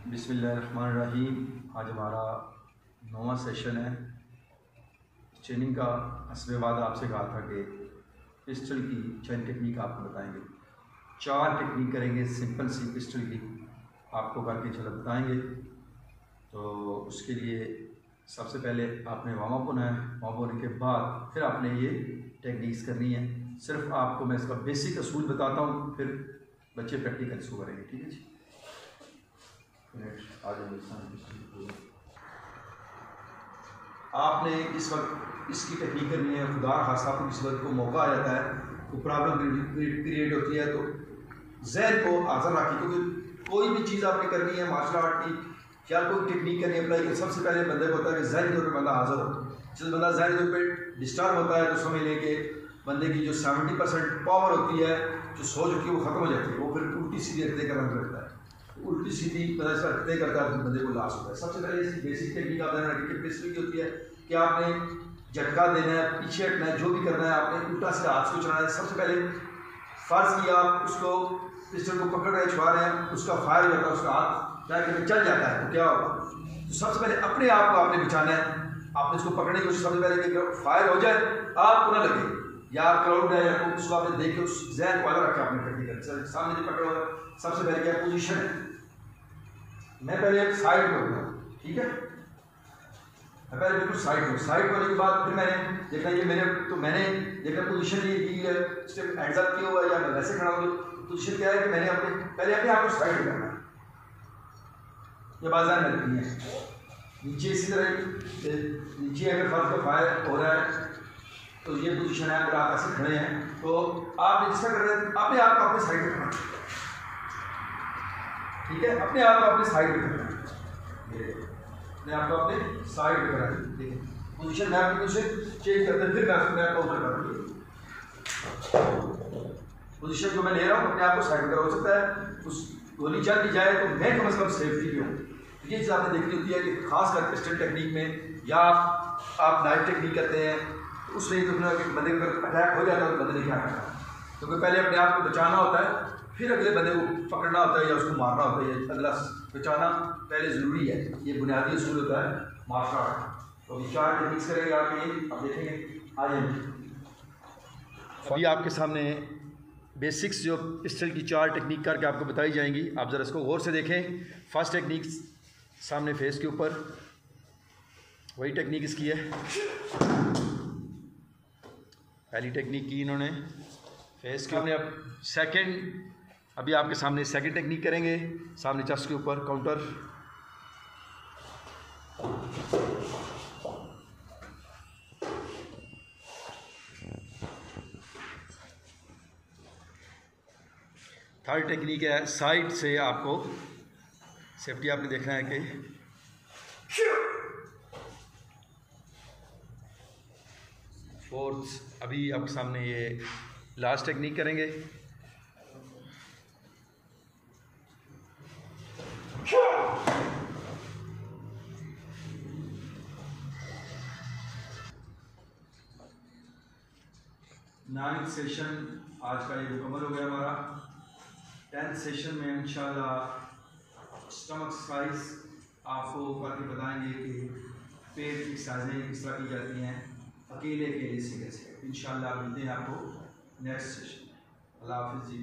बिस्मिल्लाहिर्रहमानिर्रहीम। आज हमारा 9वां सेशन है ट्रेनिंग का। हस्बे बाद आपसे कहा था कि पिस्टल की चंद टेक्निक आपको बताएंगे। 4 टेक्निक करेंगे सिंपल सी पिस्टल की, आपको करके चलो बताएंगे। तो उसके लिए सबसे पहले आपने वार्म अप होना है। वार्म अप होने के बाद फिर आपने ये टेक्निक्स करनी है। सिर्फ आपको मैं इसका बेसिक असूल बताता हूँ, फिर बच्चे प्रैक्टिकल इसको करेंगे। ठीक है जी। आपने इस वक्त इसकी टेक्निक करनी है। खुदा खासा आपको इस वक्त को मौका आ जाता है, कोई प्रॉब्लम क्रिएट होती है, तो जहन को हाजिर रखिए, क्योंकि कोई भी चीज़ आपने करनी है मार्शल आर्ट की या कोई टेक्निक करनी है अप्लाई, सबसे पहले बंदे को होता है कि जहन के तौर पर बंदा हाजिर हो। जब बंदा जहन के तौर पर डिस्टर्ब होता है तो समझ लें कि बंदे की जो 70% पावर होती है, जो सोच होती है, वो ख़त्म हो जाती है। वो फिर उल्टी सीधी हरकतें करना लगता है। उल्टी सीधी हरकतें करता है तो बंदे को लॉस होता है। सबसे पहले इसकी बेसिक टेक्निक आप ध्यान रखिए। पिस्टल की होती है कि आपने झटका देना है, पीछे हटना है, जो भी करना है आपने उल्टा से हाथ को चलाना है। सबसे पहले फर्ज किया आप उसको पिस्टल को पकड़ रहे छुआ रहे हैं, उसका फायर हो जाता है, उसका हाथ जाके चल जाता है, तो क्या होगा? तो सबसे पहले अपने आप को आपने बचाना है। आपने उसको पकड़ने की कोशिश, सबसे पहले कि फायर हो जाए, आपको ना लगे या क्राउड है या उसको आपने देखे उस जहन को अलग रखा आपने टेक्निकल सामने जो पकड़ा हुआ। सबसे पहले क्या पोजीशन है, मैं पहले एक साइड में होगा, ठीक है, मैं पहले बिल्कुल साइड में। साइड होने के बाद फिर मैंने देखा ये मेरे, तो मैंने देखा पोजीशन ये की है, स्टेप हैंड्स अप किया हुआ है या मैं वैसे खड़ा हूँ। पोजीशन क्या है कि मैंने अपने पहले अपने आप को साइड करना है, ये बाजार में रखनी है। नीचे इसी तरह नीचे अगर फर्ज का फायर हो रहा है तो ये पोजीशन है। अगर आप ऐसे खड़े हैं तो आप जिस तरह कर रहे हैं अपने आप को अपने साइड में करना, ठीक है, अपने आप को अपने साइड में करना है। अपने आप को अपने साइड में करना है। देखिए पोजीशन मैं अपनी पोजीशन चेंज करते हैं, फिर मैं अपने आप को उधर कर पोजीशन को मैं ले रहा हूँ, अपने आप को साइड में करा। हो सकता है उस गोली चल भी जाए तो मैं कम से कम सेफ्टी भी हूँ। ये चीज़ आपने देखनी होती है कि खास कर पिस्टल टेक्निक में या आप नाइफ टेक्निक करते हैं, तो उसमें तो बंदे का अटैक हो जाता है तो बंदे ने क्या करना है, क्योंकि पहले अपने आप को बचाना होता है, फिर अगले बंदे को पकड़ना होता है या उसको मारना होता है। या अगला बचाना पहले ज़रूरी है। ये बुनियादी असूल होता है मार्शल आर्ट। तो अभी 4 टेक्निक्स करेंगे आप, ये आप देखेंगे। आ जाइए। अभी आपके सामने बेसिक्स जो पिस्टल की 4 टेक्निक करके आपको बताई जाएंगी। आप ज़रा इसको गौर से देखें। फर्स्ट टेक्निक सामने फेस के ऊपर, वही टेक्निक इसकी है। पहली टेक्निक की इन्होंने फेस के ऊपर। अब सेकंड, अभी आपके सामने सेकंड टेक्निक करेंगे, सामने चेस्ट के ऊपर काउंटर। थर्ड टेक्निक है साइड से आपको सेफ्टी आपने देखना है कि फोर्थ, अभी आपके सामने ये लास्ट टेक्निक करेंगे। नाइन्थ सेशन आज का ये मुकम्मल हो गया हमारा। 10th सेशन में इंशाल्लाह स्टमक एक्सरसाइज आपको करके बताएंगे कि पेट की एक्सरसाइजें किस तरह की जाती हैं अकेले से कैसे। इंशाल्लाह मिलते हैं आपको नेक्स्ट सेशन। अल्लाह हाफिज़ जी।